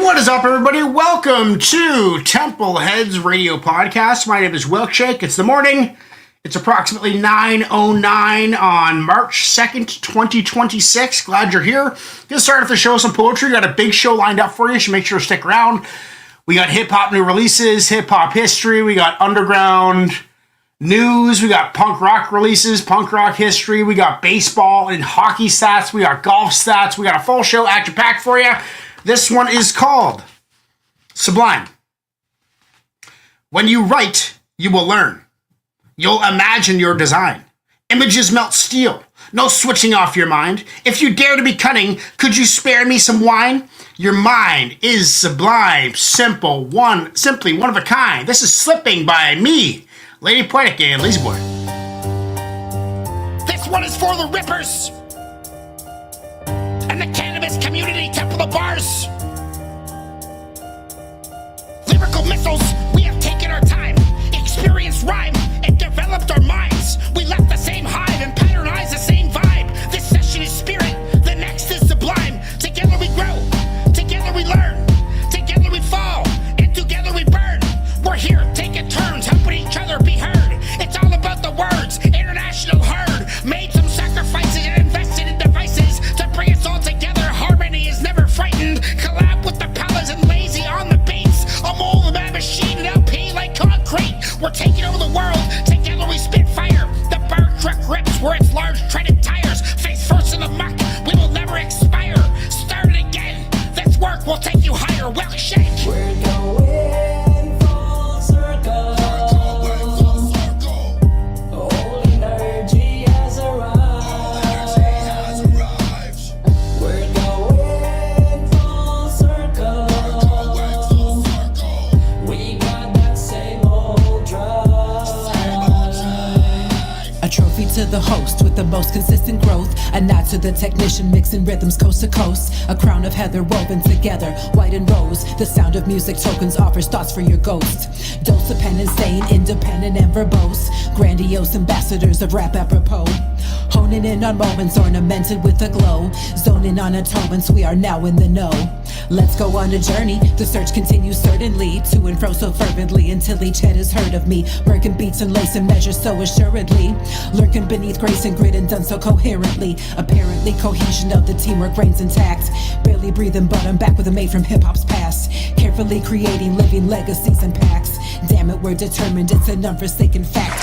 What is up, everybody? Welcome to Temple Heads Radio Podcast. My name is Wilkshake. It's the morning. It's approximately 9:09 on March 2nd, 2026. Glad you're here. Gonna start off the show with some poetry. Got a big show lined up for you, so make sure to stick around. We got hip-hop new releases, hip-hop history. We got underground news. We got punk rock releases, punk rock history. We got baseball and hockey stats. We got golf stats. We got a full show action-packed for you. This one is called Sublime. When you write, you will learn. You'll imagine your design. Images melt steel. No switching off your mind. If you dare to be cunning, could you spare me some wine? Your mind is sublime, simple, simply one of a kind. This is Slipping by me, Lady Poetic and Lazy Boy. This one is for the rippers and the cannabis community, Temple of Bars. Lyrical missiles, we have taken our time, experienced rhyme, and developed our minds. We left the same hive and patternized the same vibe. This session is spirit, the next is sublime. Together we grow, together we learn, together we fall, and together we burn. We're here taking turns, helping each other be heard. It's all about the words, international herd. Made some sacrifices and invested in devices to bring us all together. Harmony is never frightened. Collab with the palace and lazy on the beats. A mold of that machine and LP like concrete. We're taking over the world. Together we spit fire. The bird truck rips where its large treaded tires. Face first in the muck. We will never expire. Start it again. This work will take you higher. Well, shake. We're going full circle. Old energy has arrived. We're going full circle. We got that same old drive. A trophy to the host with the most consistent growth. A nod to the technician mixing rhythms coast to coast. A crown of heather woven together, white and rose. The sound of music tokens offers thoughts for your ghost. Dose of pen insane, independent and verbose. Grandiose ambassadors of rap apropos. Honing in on moments ornamented with a glow. Zoning on atonements, we are now in the know. Let's go on a journey, the search continues certainly. To and fro so fervently until each head has heard of me. Merkin beats and lace and measure so assuredly. Lurking beneath grace and grit and done so coherently. Apparently cohesion of the teamwork reigns intact. Barely breathing but I'm back with a mate from hip-hop's past. Carefully creating living legacies and packs. Damn it, we're determined, it's an unforsaken fact.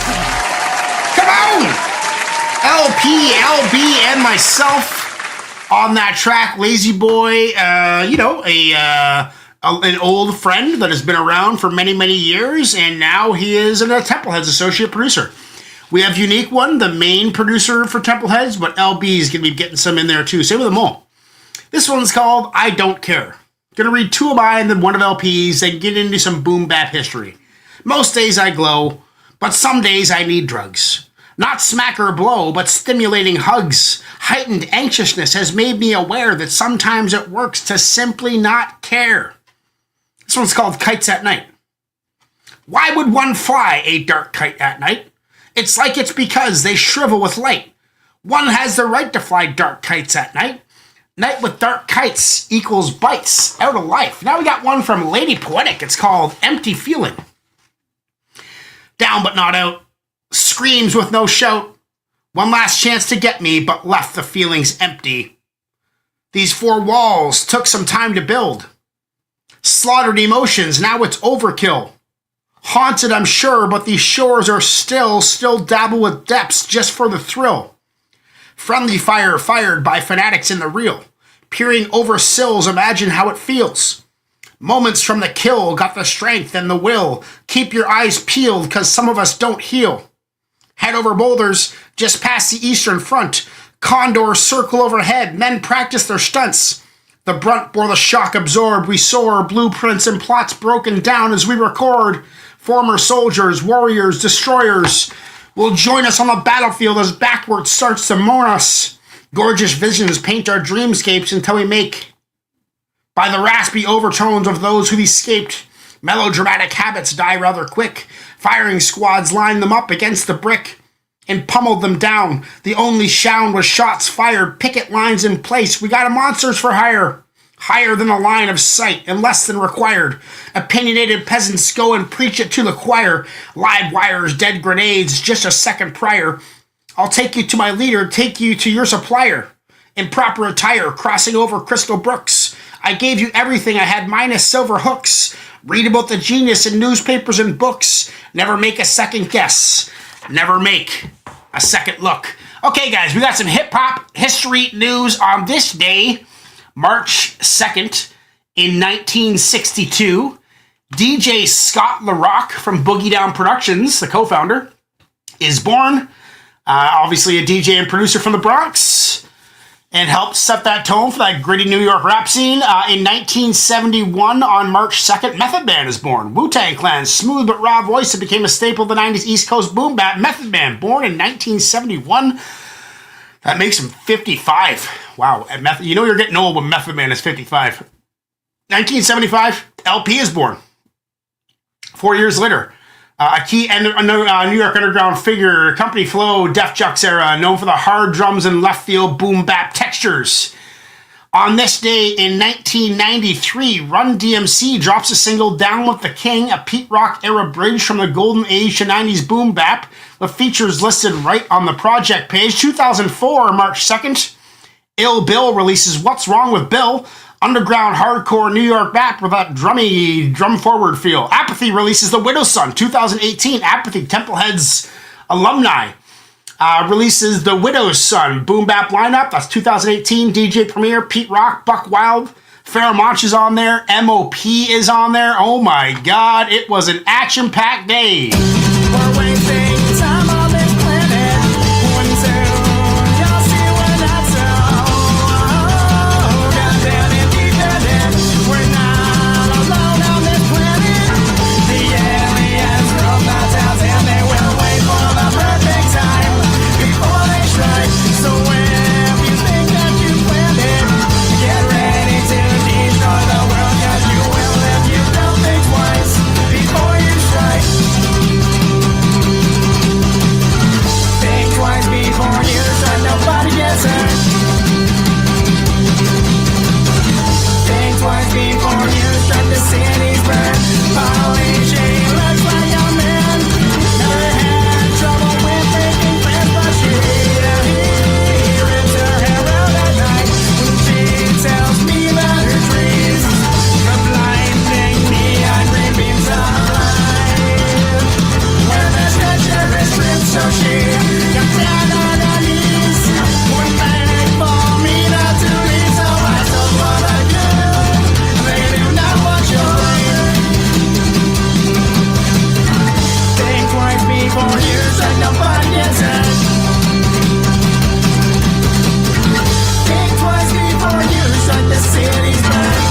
Come on! LP, LB, and myself on that track. Lazy Boy, an old friend that has been around for many, many years, and now he is a Temple Heads associate producer. We have Unique One, the main producer for Temple Heads, but LB is going to be getting some in there too. Same with them all. This one's called I Don't Care. Gonna read two of mine and then one of LP's, then get into some boom bap history. Most days I glow, but some days I need drugs. Not smack or blow, but stimulating hugs. Heightened anxiousness has made me aware that sometimes it works to simply not care. This one's called Kites at Night. Why would one fly a dark kite at night? It's like it's because they shrivel with light. One has the right to fly dark kites at night. Night with dark kites equals bites out of life. Now we got one from Lady Poetic. It's called Empty Feeling. Down but not out. Screams with no shout. One last chance to get me, but left the feelings empty. These four walls took some time to build. Slaughtered emotions, now it's overkill. Haunted, I'm sure, but these shores are still dabble with depths just for the thrill. Friendly fire fired by fanatics in the real. Peering over sills, imagine how it feels. Moments from the kill got the strength and the will. Keep your eyes peeled, cause some of us don't heal. Head over boulders, just past the eastern front. Condors circle overhead, men practice their stunts. The brunt bore the shock absorbed, we soar, blueprints and plots broken down as we record. Former soldiers, warriors, destroyers will join us on the battlefield as backward starts to mourn us. Gorgeous visions paint our dreamscapes until we make, by the raspy overtones of those who've escaped, melodramatic habits die rather quick. Firing squads lined them up against the brick and pummeled them down. The only sound was shots fired, picket lines in place. We got a monsters for hire. higher than the line of sight and less than required. Opinionated peasants go and preach it to the choir. Live wires, dead grenades, just a second prior. I'll take you to my leader, take you to your supplier. Improper attire, crossing over crystal brooks. I gave you everything I had minus silver hooks. Read about the genius in newspapers and books. Never make a second guess. Never make a second look. Okay, guys, we got some hip-hop history news on this day, March 2nd, in 1962. DJ Scott LaRock from Boogie Down Productions, the co-founder, is born. Obviously a DJ and producer from the Bronx, and helped set that tone for that gritty New York rap scene. In 1971, on March 2nd, Method Man is born. Wu-Tang Clan's smooth but raw voice that became a staple of the 90s East Coast boom bap. Method Man, born in 1971. That makes him 55. Wow. You know you're getting old when Method Man is 55. 1975, LP is born. 4 years later. A key New York underground figure, Company Flow, Def Jux era, known for the hard drums and left field boom bap textures. On this day in 1993, Run DMC drops a single, Down with the King, a Pete Rock era bridge from the golden age to 90s boom bap, with features listed right on the project page. 2004, March 2nd, Ill Bill releases What's Wrong with Bill, underground hardcore New York rap with that drummy, drum forward feel. Apathy releases The Widow's Son. 2018, Apathy, Templehead's alumni, releases The Widow's Son. Boom bap lineup, that's 2018. DJ Premier, Pete Rock, Buck Wild, Pharoah Monch is on there. MOP is on there. Oh my God, it was an action-packed day. We're wasting time on this planet. One, two, you'll see we're not so. Goddamn it, dependent. We're not alone on this planet. The aliens roam our towns and they will wait for the perfect time before they strike. So if you think that you planned it, get ready to destroy the world, 'cause you will if you don't think twice before you strike. Think twice before you strike, nobody gets hurt. Think twice before you strike, the city's burned. Polly, she looks like a man. Never had trouble with making friends, but she rips her hair out at night when she tells me about her dreams. The blinding neon green beams of light. When the stretcher is stripped, so she got down on her knees. One night for me not to leave, so I told what I could. They do not want your life. Think twice before you strike, nobody gets hurt. Think twice before you strike, the city's burned.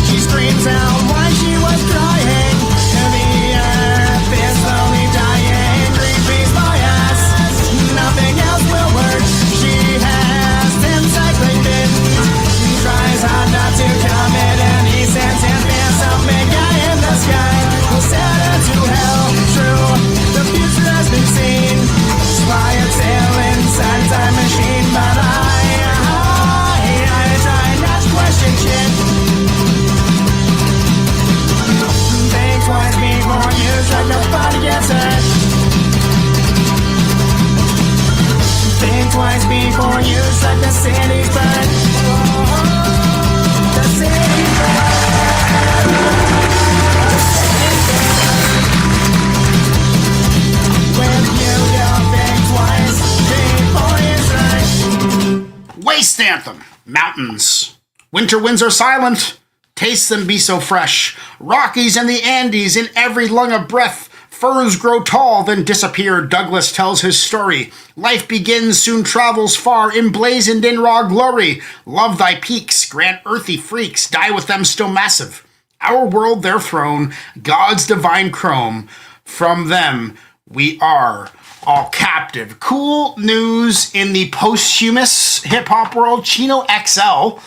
She screams out why she was crying. The earth is slowly dying. Greenpeace by us. Nothing else will work. She has encyclopedias. Tries hard not to commit any sentence. There's some big guy in the sky will send her to hell. True, the future has been seen. Spy a tail inside a time machine, but I try not to question shit. Think twice before you strike, nobody gets hurt. Think twice before you strike, the city's burned. The city's burned. When you don't think twice before you strike. Waste Anthem. Mountains. Winter winds are silent. Taste them be so fresh. Rockies and the Andes in every lung of breath. firs grow tall, then disappear. Douglas tells his story. Life begins, soon travels far, emblazoned in raw glory. Love thy peaks, grant earthy freaks, die with them still massive. Our world, their throne, God's divine chrome. From them we are all captive. Cool news in the posthumous hip-hop world. Chino XL.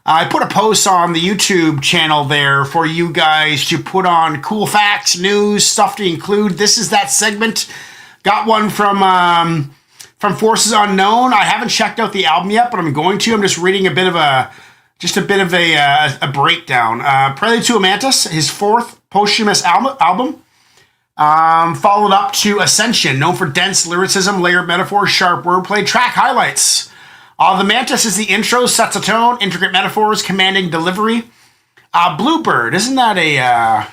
I put a post on the YouTube channel there for you guys to put on cool facts, news, stuff to include. This is that segment. Got one from Forces Unknown. I haven't checked out the album yet, but I'm going to. I'm just reading a bit of a breakdown. Prelude to a Mantis, his fourth posthumous album. Followed up to Ascension, known for dense lyricism, layered metaphors, sharp wordplay. Track highlights. The Mantis is the intro, sets a tone, intricate metaphors, commanding delivery. Bluebird, isn't that a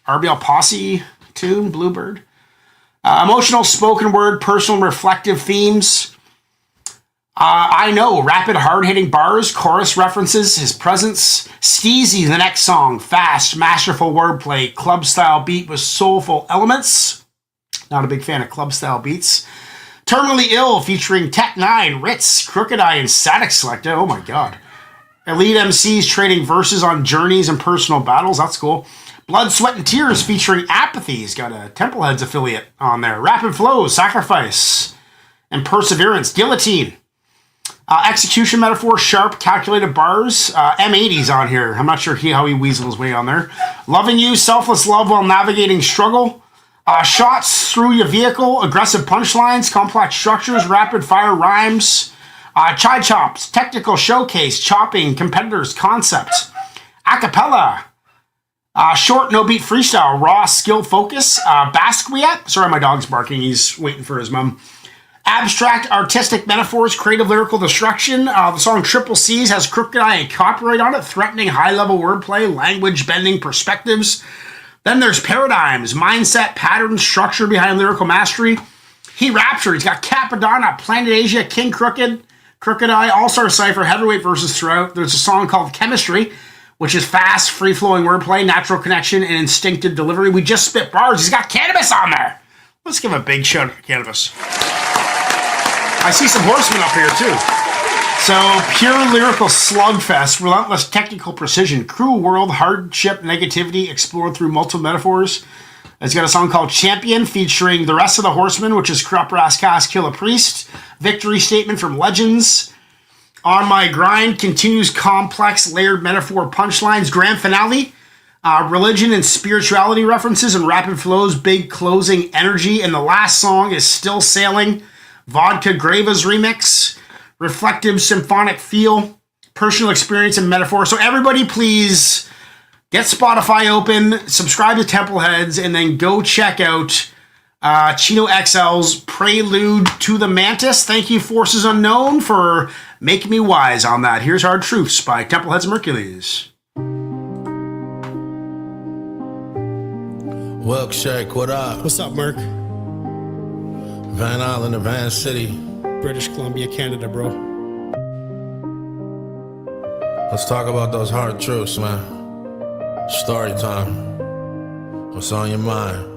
RBL Posse tune, Bluebird? Emotional spoken word, personal reflective themes. I Know, rapid hard-hitting bars, chorus references, his presence. Steezy, the next song, fast, masterful wordplay, club-style beat with soulful elements. Not a big fan of club-style beats. Terminally Ill, featuring Tech 9, Ritz, Crooked Eye, and Static Selecta. Oh my god. Elite MCs trading verses on journeys and personal battles. That's cool. Blood, Sweat, and Tears, featuring Apathy. He's got a Templeheads affiliate on there. Rapid Flows, Sacrifice, and Perseverance. Guillotine. Execution metaphor, sharp, calculated bars. M80's on here. I'm not sure how he weasels his way on there. Loving You, selfless love while navigating struggle. Shots through your vehicle, aggressive punchlines, complex structures, rapid fire rhymes. Chai Chops, technical showcase, chopping, competitors, concepts. Acapella, short, no beat freestyle, raw skill focus. Basquiat, sorry, my dog's barking, he's waiting for his mom. Abstract artistic metaphors, creative lyrical destruction. The song Triple C's has Crooked Eye and copyright on it, threatening high-level wordplay, language-bending perspectives. Then there's Paradigms, mindset, pattern, structure behind lyrical mastery. He Rapture, he's got Capadonna, Planet Asia, King Crooked, Crooked Eye, All-Star Cypher, heavyweight verses throughout. There's a song called Chemistry, which is fast, free-flowing wordplay, natural connection, and instinctive delivery. We just spit bars. He's got Cannabis on there. Let's give a big shout out to Cannabis. I see some Horsemen up here, too. So, pure lyrical slugfest, relentless technical precision, cruel world, hardship, negativity, explored through multiple metaphors. It's got a song called Champion, featuring the rest of the Horsemen, which is Corrupt Rascas, Kill a Priest. Victory Statement from Legends. On My Grind continues complex, layered metaphor punchlines. Grand Finale, religion and spirituality references and rapid flows, big closing energy. And the last song is Still Sailing, Vodka Grava's remix. Reflective symphonic feel, personal experience, and metaphor. So everybody please get Spotify open, subscribe to Templeheads, and then go check out Chino XL's Prelude to the Mantis. Thank you, Forces Unknown, for making me wise on that. Here's Hard Truths by Templeheads and Mercules. Wilkshake, what up? What's up, Merc? Van Island, Advanced City. British Columbia, Canada, bro. Let's talk about those hard truths, man. Story time. What's on your mind?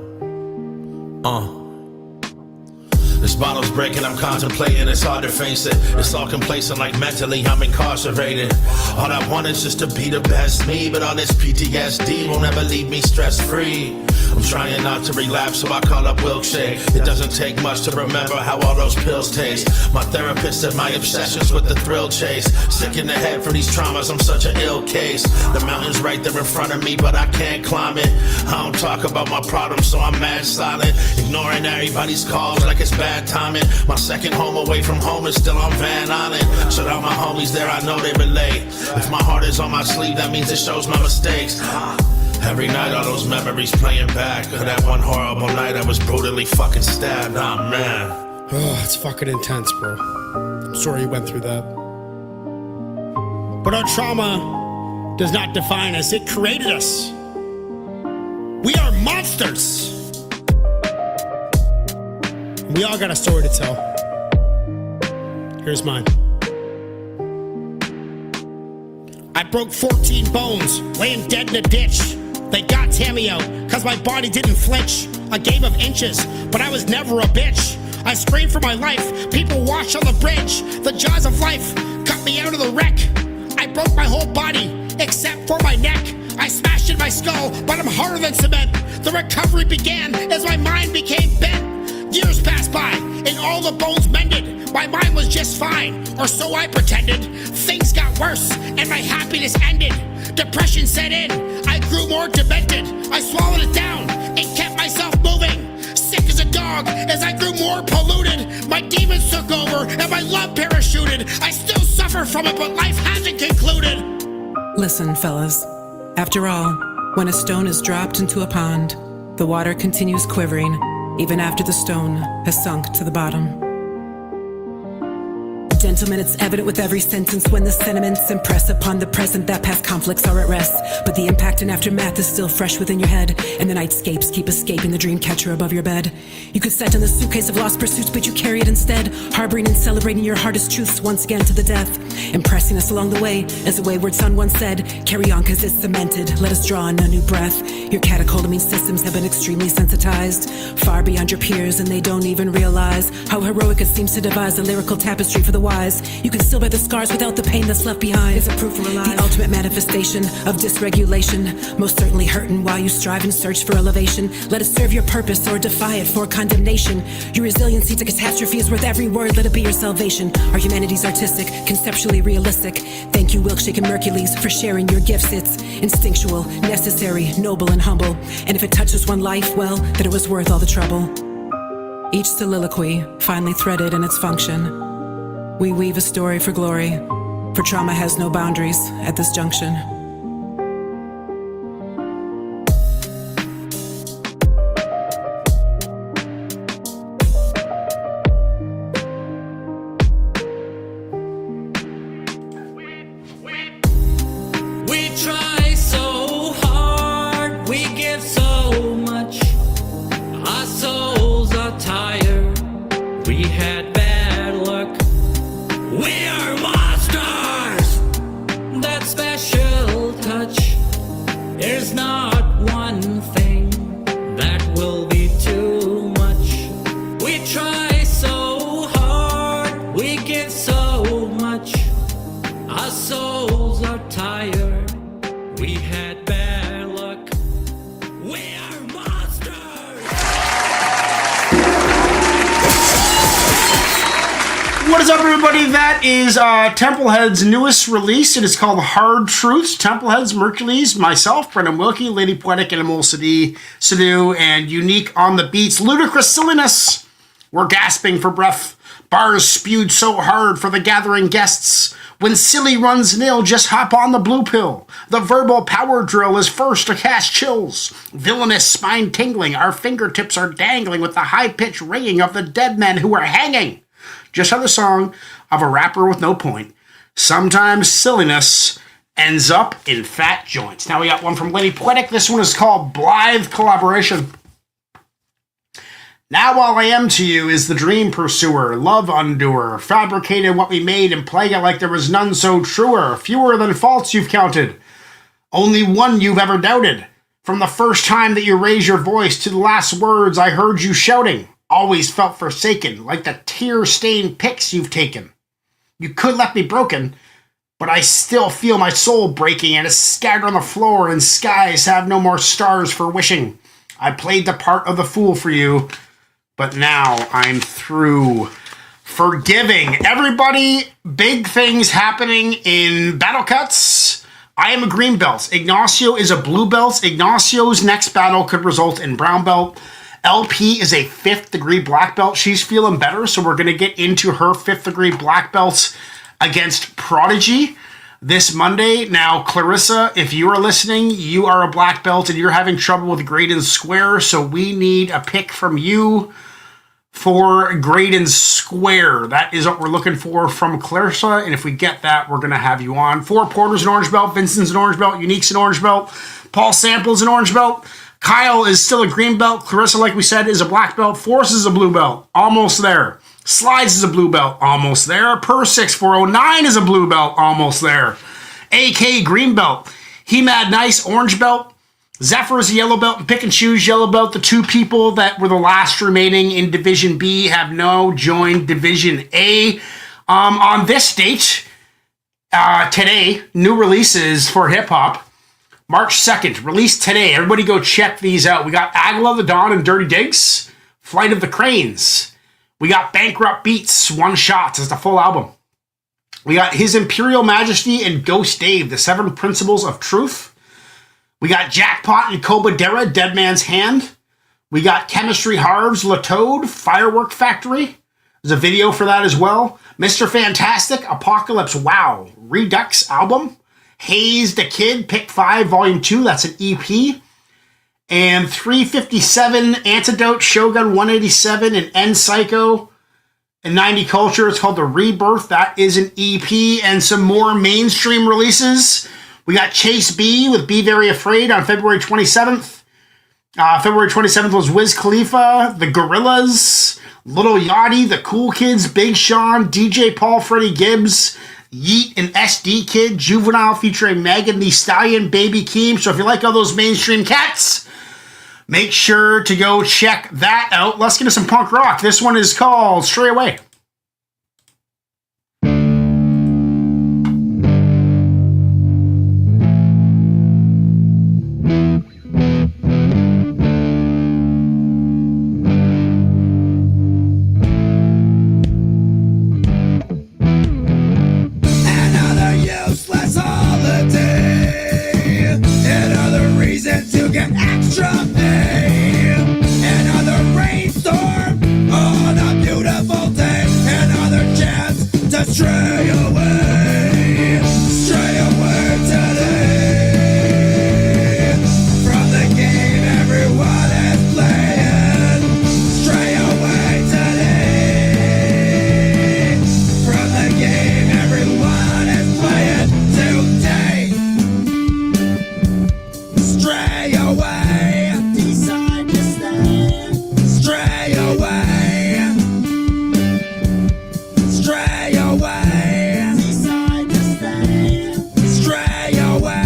This bottle's breaking, I'm contemplating, it's hard to face it. It's all complacent, like mentally I'm incarcerated. All I want is just to be the best me, but all this PTSD won't ever leave me stress-free. I'm trying not to relapse, so I call up Wilkshake. It doesn't take much to remember how all those pills taste. My therapist said my obsessions with the thrill chase. Sick in the head for these traumas, I'm such an ill case. The mountain's right there in front of me, but I can't climb it. I don't talk about my problems, so I'm mad silent. Ignoring everybody's calls like it's bad timing. My second home away from home is still on Van Island. Shout out my homies there, I know they relate. If my heart is on my sleeve, that means it shows my mistakes. Every night all those memories playing back of that one horrible night I was brutally fucking stabbed. Oh man. Oh, it's fucking intense, bro. I'm sorry you went through that. But our trauma does not define us, it created us. We are monsters. We all got a story to tell. Here's mine. I broke 14 bones, laying dead in a ditch. They got Tammy out, cause my body didn't flinch. a game of inches, but I was never a bitch. I screamed for my life, people watched on the bridge. The jaws of life cut me out of the wreck. I broke my whole body, except for my neck. I smashed in my skull, but I'm harder than cement. The recovery began as my mind became bent. Years passed by, and all the bones mended. My mind was just fine, or so I pretended. Things got worse, and my happiness ended. Depression set in, I grew more demented. I swallowed it down, and kept myself moving. Sick as a dog, as I grew more polluted. My demons took over, and my love parachuted. I still suffer from it, but life hasn't concluded. Listen, fellas. After all, when a stone is dropped into a pond, the water continues quivering even after the stone has sunk to the bottom. Gentlemen, it's evident with every sentence when the sentiments impress upon the present that past conflicts are at rest. But the impact and aftermath is still fresh within your head, and the nightscapes keep escaping the dream catcher above your bed. You could set in the suitcase of lost pursuits, but you carry it instead, harboring and celebrating your hardest truths once again to the death, impressing us along the way. As the wayward son once said, carry on cause it's cemented, let us draw in a new breath. Your catecholamine systems have been extremely sensitized, far beyond your peers, and they don't even realize how heroic it seems to devise a lyrical tapestry for the wise. You can still bear the scars without the pain that's left behind. It's a proof we're alive. The ultimate manifestation of dysregulation, most certainly hurting while you strive and search for elevation. Let it serve your purpose or defy it for condemnation. Your resiliency to catastrophe is worth every word, let it be your salvation. Our humanity's artistic, conceptually realistic. Thank you, Wilkshire and Mercules, for sharing your gifts. It's instinctual, necessary, noble and humble. And if it touches one life, well, then it was worth all the trouble. Each soliloquy finally threaded in its function. We weave a story for glory, for trauma has no boundaries at this junction. We try so hard, we give so much. Our souls are tired, we had bad luck. We are monsters! That special touch. There's not one thing that will be too much. We try so hard, we give so much. Our souls are tired, we had bad luck. We are monsters! What is up, everybody? That is Templehead's newest release. It is called Hard Truths. Templehead's, Mercules, myself, Brendan Wilkie, Lady Poetic, Animal Sadu, and Unique on the beats. Ludicrous silliness. We're gasping for breath. Bars spewed so hard for the gathering guests. When silly runs nil, just hop on the blue pill. The verbal power drill is first to cast chills. Villainous spine tingling, our fingertips are dangling with the high-pitched ringing of the dead men who are hanging. Just how the song of a rapper with no point. Sometimes silliness ends up in fat joints. Now we got one from Lady Poetic. This one is called Blithe Collaboration. Now all I am to you is the dream pursuer, love undoer, fabricated what we made and plague it like there was none so truer, fewer than faults you've counted, only one you've ever doubted. From the first time that you raised your voice to the last words I heard you shouting, always felt forsaken, like the tear-stained pics you've taken. You could left me broken, but I still feel my soul breaking and it's scattered on the floor and skies have no more stars for wishing. I played the part of the fool for you, but now I'm through. Forgiving. Everybody, big things happening in Battle Cuts. I am a green belt. Ignacio is a blue belt. Ignacio's next battle could result in brown belt. LP is a 5th degree black belt. She's feeling better, so we're going to get into her 5th degree black belts against Prodigy this Monday. Now, Clarissa, if you are listening, you are a black belt and you're having trouble with Graydon Square, so we need a pick from you for Graydon Square. That is what we're looking for from Clarissa, and if we get that, we're going to have you on. 4 Porter's an orange belt, Vincent's an orange belt, Unique's an orange belt, Paul Sample's an orange belt, Kyle is still a green belt, Clarissa, like we said, is a black belt, Force is a blue belt, almost there. Slides is a blue belt, almost there. Per 6409 is a blue belt, almost there. AK green belt. He Mad Nice orange belt. Zephyr's a yellow belt and Pick and Choose yellow belt. The two people that were the last remaining in Division B have now joined Division A. On this date, today, new releases for hip-hop. March 2nd, released today. Everybody go check these out. We got Agla the Dawn and Dirty Digs, Flight of the Cranes. We got Bankrupt Beats, One Shot. It's the full album. We got His Imperial Majesty and Ghost Dave, The Seven Principles of Truth. We got Jackpot and Cobadera, Dead Man's Hand. We got Chemistry Harves, La Toad, Firework Factory. There's a video for that as well. Mr. Fantastic, Apocalypse Wow, Redux album. Haze the Kid, Pick 5, Volume 2, that's an EP. And 357, Antidote, Shogun 187, and End Psycho and 90 Culture. It's called The Rebirth, that is an EP. And some more mainstream releases. We got Chase B with Be Very Afraid on February 27th. February 27th was Wiz Khalifa, The Gorillas, Little Yachty, The Cool Kids, Big Sean, DJ Paul, Freddie Gibbs, Yeet and SD Kid, Juvenile featuring Megan Thee Stallion, Baby Keem. So if you like all those mainstream cats, make sure to go check that out. Let's get to some punk rock. This one is called Stray Away. Another useless holiday. Another reason to get extra pay. Another rainstorm on a beautiful day. Another chance to stray away. Stray away today. From the game everyone is playing. Stray away today. From the game everyone is playing today. Stray away. Decide to stay. Stray away. Stray away. Decide to stay. Stray away.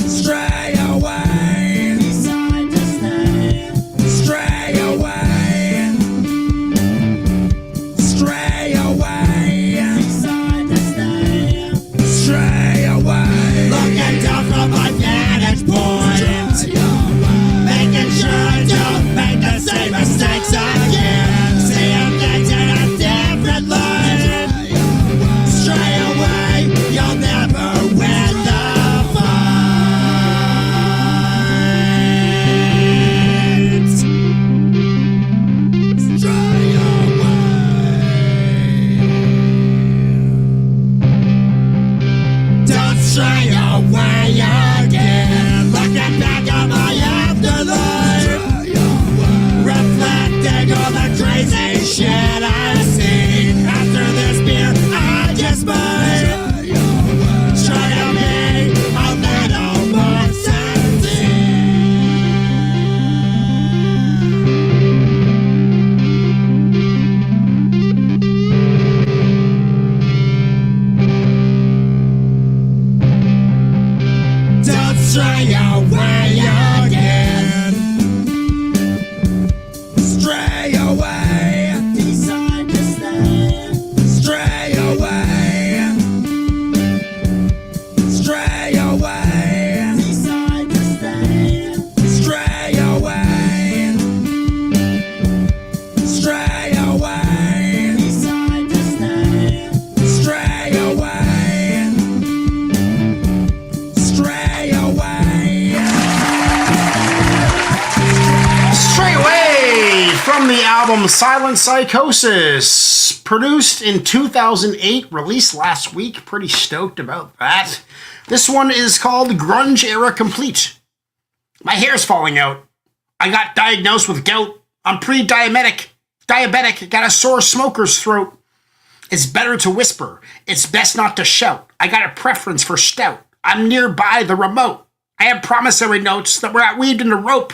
Stray away. Decide to stay. Stray away. Stray away. Decide to stay. Stray away. Looking down from my vantage point. Making sure I don't make the same mistakes again. Seeing things in a different light. Stray away. You'll never win the fight. Stray away. Don't stray away again. Looking back on my afterlife. Reflecting all the crazy shit I've seen. After this beer, I just might. Stray away. I'll little more Don't stray away again. Stray away. Decide to stay. Stray away. Stray away. Decide to stay. Stray away. Stray away. Decide to stay. Stray away. Stray away. Stray Away from the album Silent Psychosis, produced in 2008, released last week. Pretty stoked about that. This one is called Grunge Era Complete. My hair's falling out. I got diagnosed with gout. I'm pre-diabetic. Got a sore smoker's throat. It's better to whisper. It's best not to shout. I got a preference for stout. I'm nearby the remote. I have promissory notes that were weaved into rope.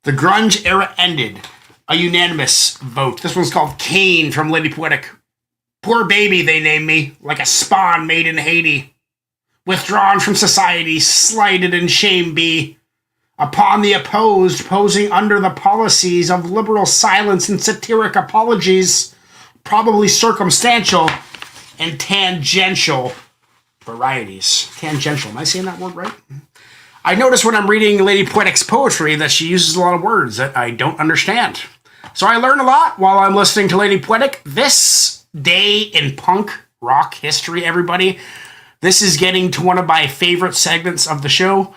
The grunge era ended. A unanimous vote. This one's called Kane from Lady Poetic. Poor baby, they named me, like a spawn made in Haiti. withdrawn from society, slighted and shame be. Upon the opposed, posing under the policies of liberal silence and satiric apologies, probably circumstantial and tangential varieties. Tangential, am I saying that word right? I notice when I'm reading Lady Poetic's poetry that she uses a lot of words that I don't understand. So I learn a lot while I'm listening to Lady Poetic. This day in punk rock history, everybody. This is getting to one of my favorite segments of the show.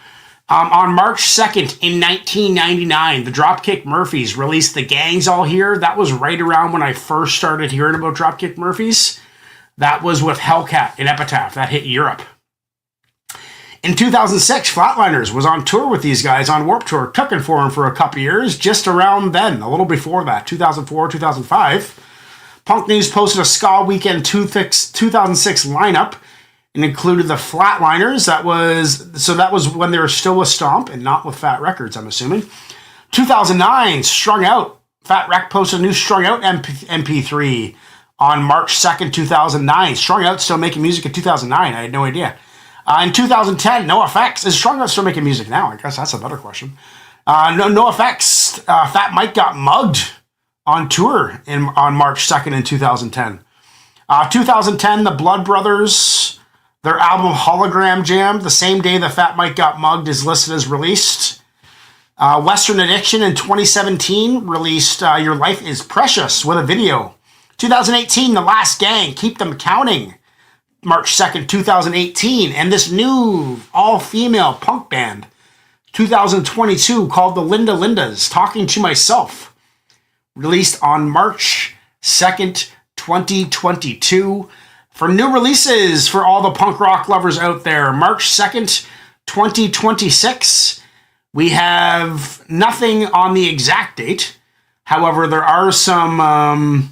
On March 2nd in 1999, the Dropkick Murphys released The Gang's All Here. That was right around when I first started hearing about Dropkick Murphys. That was with Hellcat and Epitaph. That hit Europe. In 2006, Flatliners was on tour with these guys on Warped Tour, cooking for them for a couple years, just around then, a little before that, 2004, 2005. Punk News posted a Ska Weekend 2006 lineup and included the Flatliners. That was when they were still with Stomp and not with Fat Records, I'm assuming. 2009, Strung Out. Fat Wreck posted a new Strung Out MP3 on March 2nd, 2009. Strung Out still making music in 2009. I had no idea. In 2010, NoFX. Is Strung Out still making music now? I guess that's a better question. NoFX. Fat Mike got mugged on tour on March 2nd in 2010. 2010, the Blood Brothers, their album Hologram Jam, the same day that Fat Mike got mugged, is listed as released. Western Addiction in 2017 released Your Life is Precious with a video. 2018, The Last Gang, Keep Them Counting, March 2nd, 2018. And this new all-female punk band, 2022, called the Linda Lindas, Talking to Myself, released on March 2nd, 2022. For new releases for all the punk rock lovers out there, March 2nd, 2026, we have nothing on the exact date. However, there are some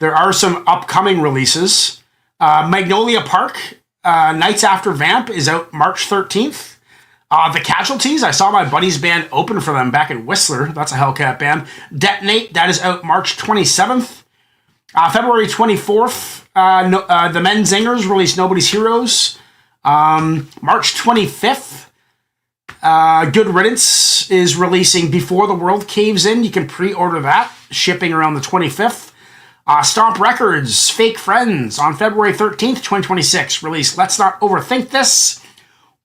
upcoming releases. Magnolia Park, Nights After Vamp is out March 13th. The Casualties, I saw my buddy's band open for them back in Whistler. That's a Hellcat band. Detonate, that is out March 27th. February 24th, the Menzingers released Nobody's Heroes. March 25th, Good Riddance is releasing Before the World Caves In. You can pre-order that, shipping around the 25th. Stomp Records, Fake Friends, on February 13th, 2026, released Let's Not Overthink This.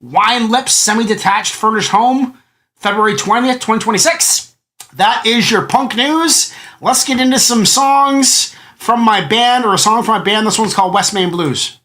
Wine Lips, Semi-Detached Furnished Home, February 20th, 2026. That is your punk news. Let's get into some songs from my band, or a song from my band. This one's called West Main Blues.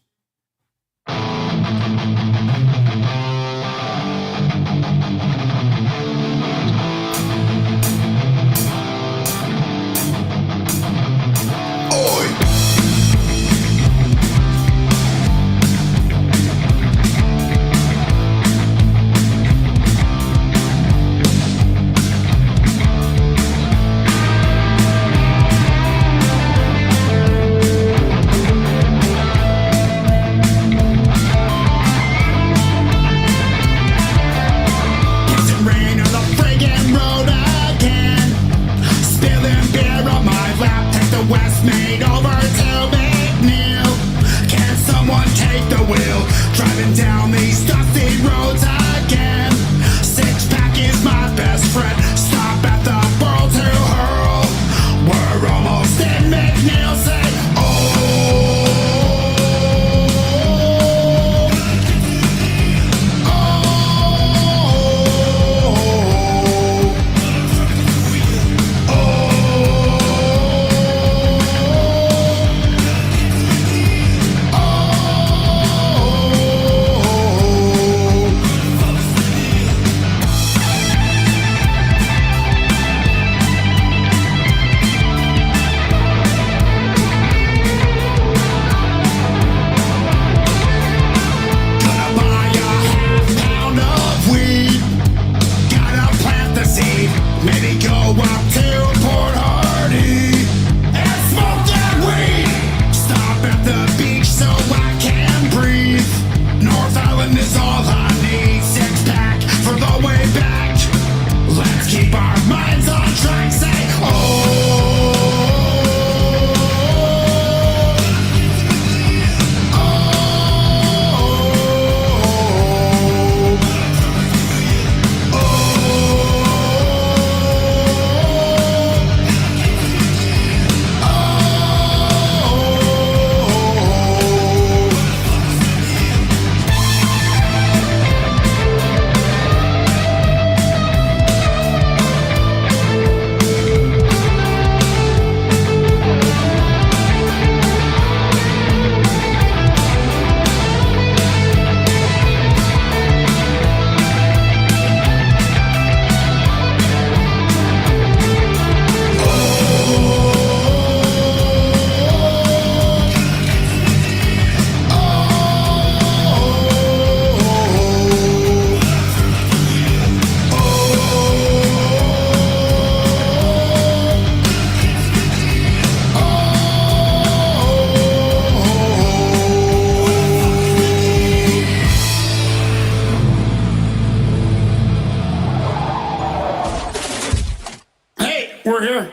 We're here.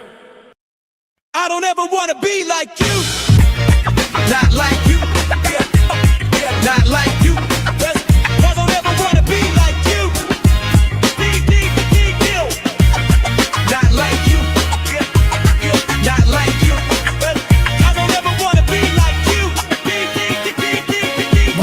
I don't ever want to be like you. Not like you. Not like you. I don't ever want to be like you. Not like you. Not like you. I don't ever want to be like you.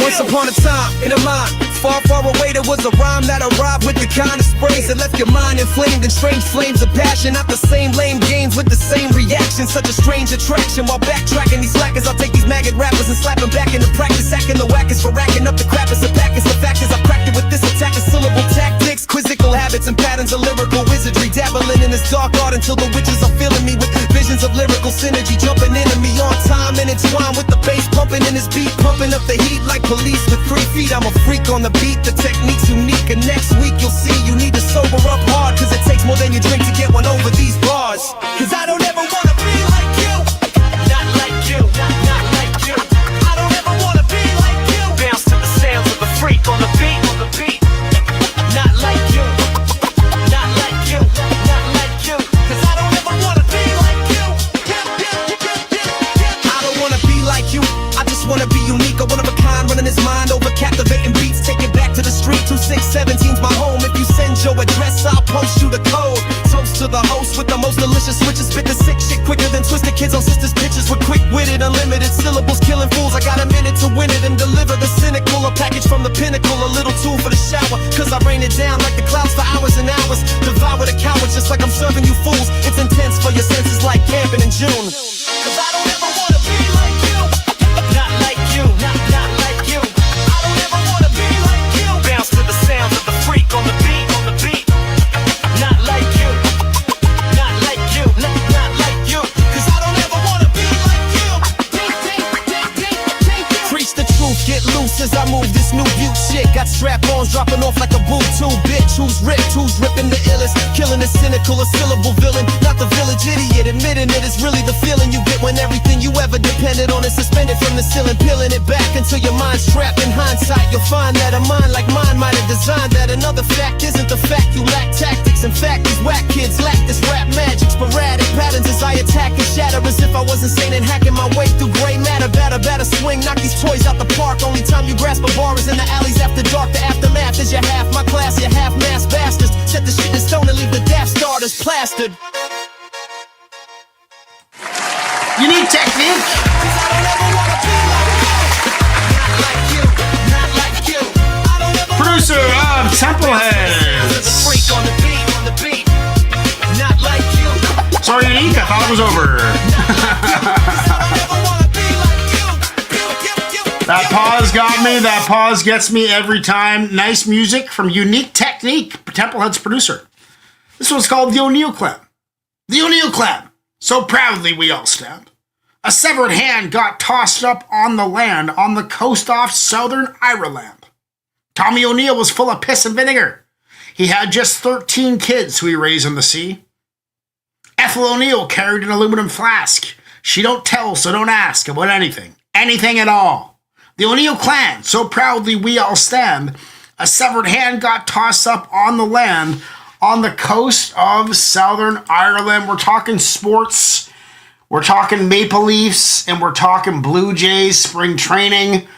Once upon a time, in a mind far, far away, there was a rhyme that arrived with the kind of sprays that left your mind inflamed in strange flames of passion. Not the same lame games with the same reaction. Such a strange attraction. While backtracking these slackers, I'll take these maggot rappers and slap them back into practice. Acting the wackest for racking up the crap as a pack. It's the fact is I cracked it with this attack of syllable tactics. Quizzical habits and patterns of lyrical wizardry. Dabbling in this dark art until the witches are filling me with visions of lyrical synergy. Jumping into me on time and entwined with the bass pumping in this beat. Pumping up the heat like police with 3 feet. I'm a freak on the beat, the technique's unique. And next week you'll see you need to sober up hard. Cause it takes more than you drink to get one over these bars. Cause I don't ever wanna be like you. Not like you, not like you. I don't ever wanna be like you. Bounce to the sounds of the freak on the beat, on the beat. Not like you, not like you, not like you. Cause I don't ever wanna be like you. I don't wanna be like you. I just wanna be unique, a one of a kind, running his mind over captivating beats. Take it back to the street, 2617's my home. If you send your address, I'll post you the code. Toast to the host with the most delicious switches. Spit the sick shit quicker than twisted kids on sisters' pictures. With quick-witted, unlimited syllables, killing fools. I got a minute to win it and deliver the cynical. A package from the pinnacle, a little tool for the shower. Cause I rain it down like the clouds for hours and hours. Devour the cowards just like I'm serving you fools. It's intense for your senses like camping in June. Cause I don't ever wanna be like you. Not like you, not like you. I don't ever wanna be like you. Bounce to the sounds of the freak on the beat, on the beat. Not like you, not like you, not like you. Cause I don't ever wanna be like you. Preach the truth, get loose as I move this new view shit. Got strap-ons dropping off like a boo-too bitch. Who's ripped, who's ripping the illest? Killing the cynical, a syllable villain. Not the village idiot, admitting it is really the feeling you get when everything you ever depended on is suspended from the ceiling. Peeling it back until your mind's trapped. In hindsight, you'll find that a mind like mine might have designed that. Another fact isn't the fact, you lack tactics. In fact, these whack kids lack this rap magic. Sporadic patterns as I attack and shatter. As if I was insane and hacking my way through gray matter. Batter swing, knock these toys out the park. Only time you grasp a bar is in the alleys after dark. The aftermath is you're half my class, you're half mass bastards. Set the shit in stone and leave the Death Starters plastered. Unique technique. Producer of Templeheads. Sorry, Unique, I thought it was over. That pause got me. That pause gets me every time. Nice music from Unique Technique, Templehead's producer. This one's called The O'Neill Clan. The O'Neill Clan. So proudly we all stand. A severed hand got tossed up on the land on the coast off southern Ireland. Tommy O'Neill was full of piss and vinegar. He had just 13 kids who he raised in the sea. Ethel O'Neill carried an aluminum flask. She don't tell, so don't ask about anything. Anything at all. The O'Neill clan, so proudly we all stand. A severed hand got tossed up on the land on the coast of Southern Ireland. We're talking sports. We're talking Maple Leafs, and we're talking Blue Jays spring training.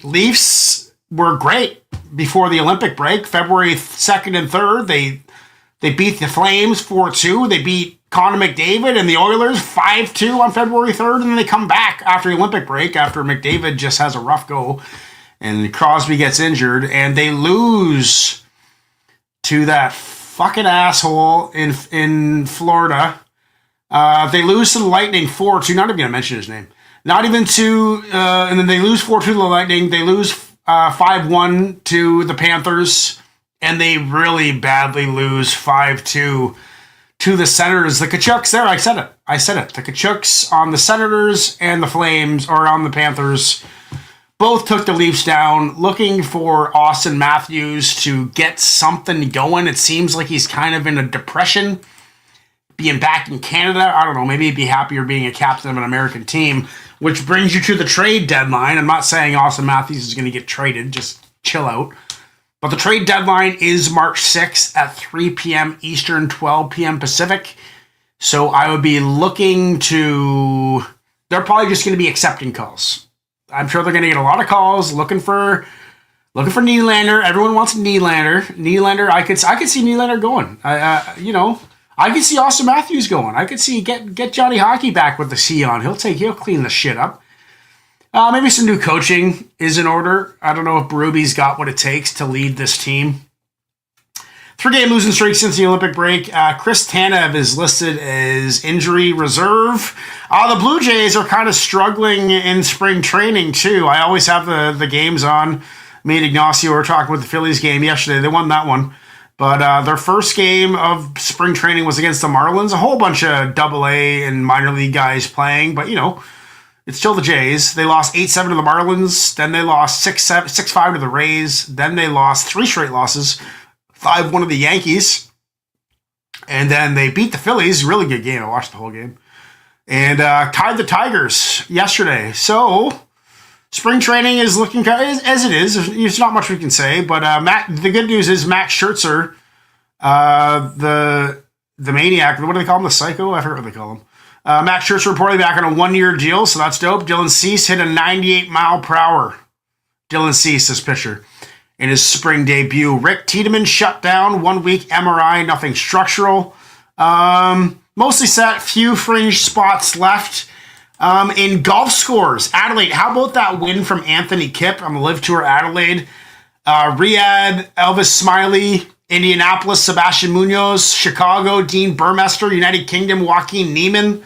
Leafs were great before the Olympic break. February 2nd and 3rd, they beat the Flames 4-2. They beat Connor McDavid and the Oilers 5-2 on February 3rd, and then they come back after the Olympic break after McDavid just has a rough go and Crosby gets injured, and they lose to that fucking asshole in Florida. They lose to the Lightning 4-2. Not even going to mention his name. Not even to, and then they lose 4-2 to the Lightning. They lose 5-1 to the Panthers, and they really badly lose 5-2 to the Senators. The Kachucks there, I said it. The Kachucks on the Senators and the Flames, or on the Panthers, both took the Leafs down, looking for Austin Matthews to get something going. It seems like he's kind of in a depression. Being back in Canada, I don't know, maybe he'd be happier being a captain of an American team, which brings you to the trade deadline. I'm not saying Austin Matthews is going to get traded, just chill out. But the trade deadline is March 6th at 3 p.m. Eastern, 12 p.m. Pacific. So I would be looking to... They're probably just going to be accepting calls. I'm sure they're going to get a lot of calls looking for Nylander. Everyone wants Nylander. I could see Nylander going. I could see Austin Matthews going. I could see get Johnny Hockey back with the C on. He'll clean the shit up. Maybe some new coaching is in order. I don't know if Berube's got what it takes to lead this team. 3-game losing streak since the Olympic break. Chris Tanev is listed as injury reserve. The Blue Jays are kind of struggling in spring training too. I always have the games on. Me and Ignacio were talking with the Phillies game yesterday. They won that one. But their first game of spring training was against the Marlins. A whole bunch of AA and minor league guys playing. But, it's still the Jays. They lost 8-7 to the Marlins. Then they lost 6-5 to the Rays. Then they lost 3 straight losses. 5-1 to the Yankees. And then they beat the Phillies. Really good game. I watched the whole game. And tied the Tigers yesterday. So, spring training is looking as it is. There's not much we can say. But the good news is Max Scherzer, the maniac, what do they call him? The psycho? I forget what they call him. Max Scherzer reportedly back on a 1-year deal, so that's dope. Dylan Cease hit a 98-mile-per-hour. Dylan Cease, this pitcher, in his spring debut. Rick Tiedemann shut down, 1-week MRI, nothing structural. Mostly set, few fringe spots left. In golf scores, Adelaide, how about that win from Anthony Kipp on the Live Tour Adelaide? Riyadh, Elvis Smiley, Indianapolis, Sebastian Munoz, Chicago, Dean Burmester, United Kingdom, Joaquin Neiman.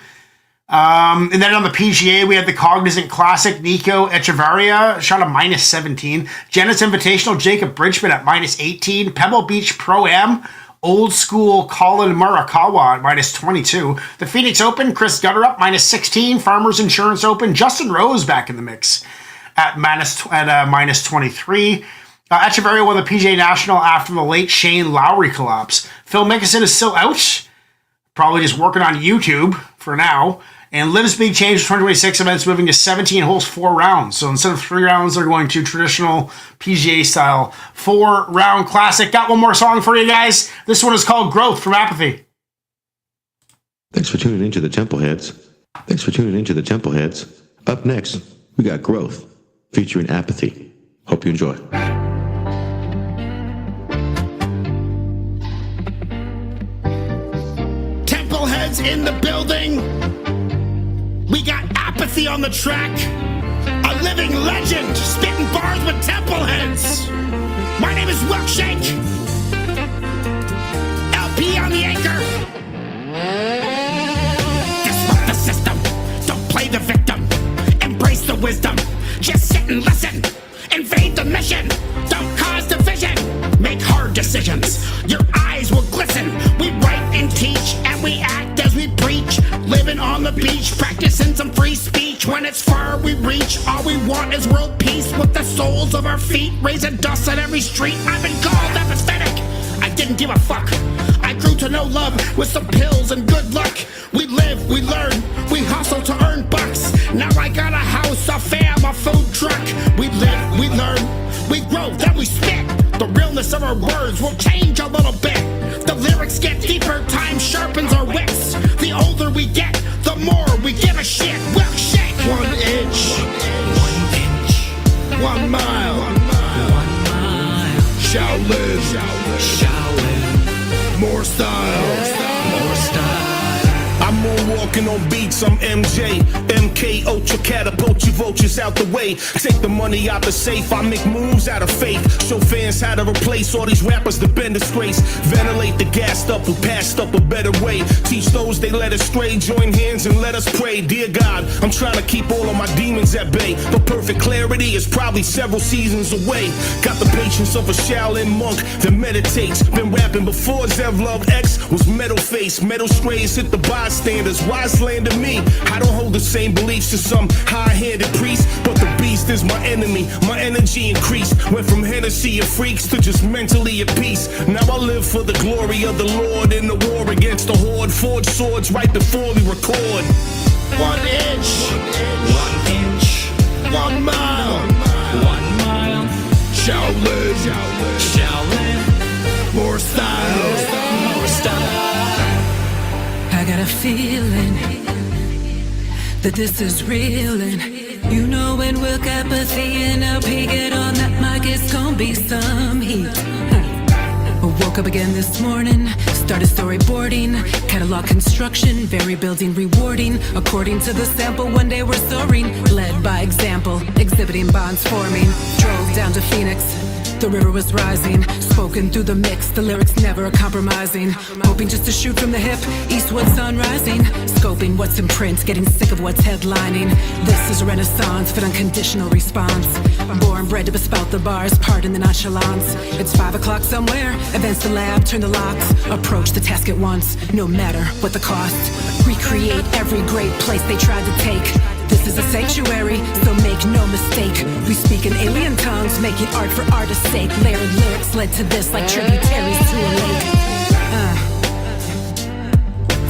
And then on the PGA, we had the Cognizant Classic, Nico Echeverria, shot a -17. Genesis Invitational, Jacob Bridgman at -18. Pebble Beach Pro-Am, Old School Colin Morikawa at -22. The Phoenix Open, Chris Gutterup, -16. Farmers Insurance Open, Justin Rose back in the mix at -23. Echeverria won the PGA National after the late Shane Lowry collapse. Phil Mickelson is still out, probably just working on YouTube for now. And Liv's Big Change 2026 events moving to 17 holes, 4 rounds. So instead of 3 rounds, they're going to traditional PGA style 4-round classic. Got one more song for you guys. This one is called Growth from Apathy. Thanks for tuning into the Templeheads. Up next, we got Growth featuring Apathy. Hope you enjoy. Templeheads in the building. We got Apathy on the track. A living legend, spitting bars with Templeheads. My name is Wilkshake. LP on the anchor. Disrupt the system. Don't play the victim. Embrace the wisdom. Just sit and listen. Invade the mission. Don't cause division. Make hard decisions. Your eyes will glisten. We write and teach, and we act as we preach. Living on the beach, practicing some free speech. When it's far we reach, all we want is world peace. With the soles of our feet, raising dust on every street. I've been called apathetic. I didn't give a fuck. I grew to know love with some pills and good luck. We live, we learn, we hustle to earn bucks. Now I got a house, a fam, a food truck. We live, we learn, we grow, then we spit. The realness of our words will change a little bit. The lyrics get deeper, time sharpens our wits. The older we get, the more we give a shit. We'll shake 1 inch, 1 mile, Shaolin, more style. I'm moonwalking on beats, I'm MJ. MK Ultra catapult you vultures out the way. Take the money out the safe, I make moves out of faith. Show fans how to replace all these rappers that been disgraced. Ventilate the gassed up who passed up a better way. Teach those they led astray, join hands and let us pray. Dear God, I'm trying to keep all of my demons at bay. But perfect clarity is probably several seasons away. Got the patience of a Shaolin monk that meditates. Been rapping before Zev Love X was metal face. Metal strays hit the bystanders, why slander me? I don't hold the same beliefs as some high-handed priest, but the beast is my enemy. My energy increased, went from Hennessy of freaks to just mentally at peace. Now I live for the glory of the Lord in the war against the horde. Forge swords right before we record. 1 inch, 1 mile, Shaolin. More style. I got a feeling that this is real, and you know when Will Apathy and LP get on that mic, it's gonna be some heat. I woke up again this morning, started storyboarding, catalog construction, very building rewarding. According to the sample, one day we're soaring, led by example, exhibiting bonds forming. Drove down to Phoenix, the river was rising, spoken through the mix, the lyrics never compromising. Hoping just to shoot from the hip, eastward sun rising. Scoping what's in print, getting sick of what's headlining. This is a renaissance for unconditional response. Born bred to bespout the bars, pardon the nonchalance. It's 5 o'clock somewhere, advance the lab, turn the locks. Approach the task at once, no matter what the cost. Recreate every great place they tried to take. This is a sanctuary, so make no mistake. We speak in alien tongues, making art for artist's sake. Layered lyrics led to this like tributaries to a lake.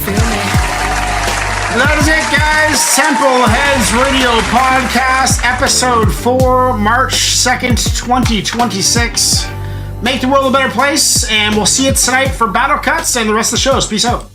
Feel me? That is it, guys. Temple Heads Radio Podcast, Episode 4, March 2nd, 2026. Make the world a better place, and we'll see you tonight for Battle Cuts and the rest of the shows. Peace out.